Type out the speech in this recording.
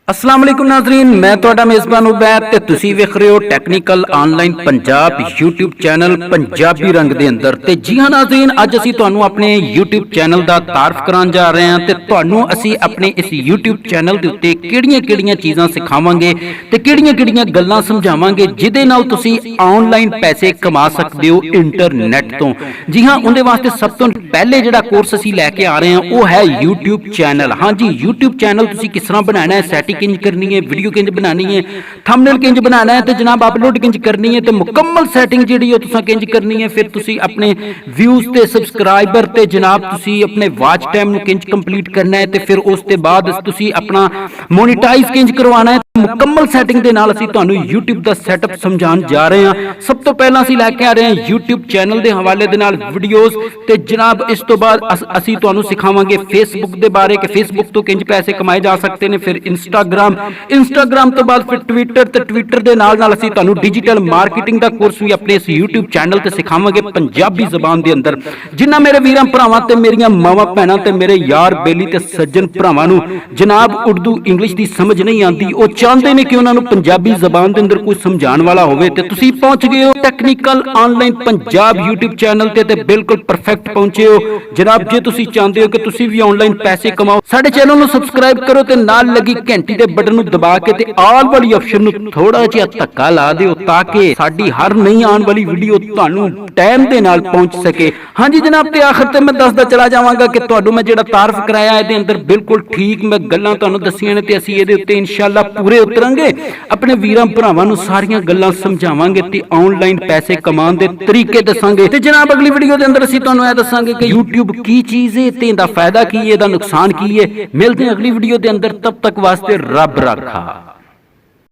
अस्सलाम वालेकुम नाज़रीन, मैं तुहाडा मेज़बान उबैद ते तुसीं वेख रहे हो technical online Punjab YouTube channel Punjabi रंग दे अंदर। ते जी हाँ नाज़रीन, अज असीं तुहानूं अपने यूट्यूब चैनल दा तारफ कराउण जा रहे हां ते तुहानूं असीं अपने इस यूट्यूब चैनल दे उत्ते किहड़ियां-किहड़ियां चीज़ां सिखावांगे ते किहड़ियां-किहड़ियां गल्लां समझावांगे जिहदे नाल तुसीं ऑनलाइन पैसे कमा सकदे हो इंटरनेट तो। जी हाँ, उहदे वास्ते सब तो पहले जिहड़ा कोर्स असीं लैके आ रहे हां ओह है यूट्यूब चैनल। हाँ जी, यूट्यूब चैनल तुसीं किस तरह बनाना है, सैटिंग किंज करनी है, वीडियो किंज बनानी है, थंबनेल किंज बनाना है, तो जनाब अपलोड किंज करनी है, तो मुकम्मल सैटिंग जिहड़ी है तुसां किंज करनी है, फिर तुसी अपने व्यूज ते सबसक्राइबर ते जनाब तुसी अपने वॉच टाइम नूं किंज कंप्लीट करना है, तो फिर उस ते बाद तुसी अपना मोनेटाइज किंज करवाना है। मुकम्मल सैटिंग दे नाल असीं तुहानूं YouTube दा सैटअप समझाउण जा रहे हां। सब तो पहलां असीं लैके आ रहे हां YouTube चैनल दे हवाले दे नाल वीडियोस, ते जनाब इस तो बाद असीं तुहानूं सिखावांगे फेसबुक दे बारे कि फेसबुक तो किंज पैसे कमाए जा सकते ने, फिर इंस्टाग्राम तो बाद फिर ट्विटर, ते ट्विटर दे नाल नाल असीं तुहानूं डिजिटल मार्केटिंग दा कोर्स भी अपने इस YouTube चैनल ते सिखावांगे पंजाबी ज़बान दे अंदर। जिन्ना मेरे वीरां भरावां ते मेरियां मावां भैणां ते मेरे यार बेली ते सज्जन भरावां नूं जनाब उर्दू इंग्लिश दी समझ नहीं आंदी, ओ चाहते ने कि उन्होंने पंजाबी जबान के अंदर कोई समझाने वाला होवे, ते तुसीं पहुंच गए हो technical online Punjab YouTube channel ते बिल्कुल परफेक्ट पहुंचे हो जनाब। जे तुसीं चाहते हो कि तुसीं भी ऑनलाइन पैसे कमाओ, साडे चैनल नूं सबसक्राइब करो ते नाल लगी घंटी दे बटन नूं दबा के ते ऑल वाली ऑप्शन नूं थोड़ा जिहा धक्का ला दिओ ताकि साडी हर नई आने वाली वीडियो तुहानूं टाइम दे नाल पहुंच सके। हाँ जी जनाब, ते आखिर ते मैं दसदा चला जावांगा कि तुहानूं मैं जिहड़ा तारफ कराया इहदे अंदर बिल्कुल ठीक मैं गल्लां तुहानूं दस्सियां ने, ते असीं इहदे उत्ते इंशाअल्लाह पूरे उतरांगे, अपने वीरां भरावां नूं सारियां गल्लां समझावांगे ते ऑनलाइन पैसे कमाउण दे तरीके दसांगे। ते जनाब अगली वीडियो दे अंदर असीं तुहानूं इह दसांगे कि YouTube की चीज़ है ते इहदा फायदा की है, इहदा नुकसान की है। मिलदे हैं अगली वीडियो दे अंदर, तब तक वास्ते रब राखा।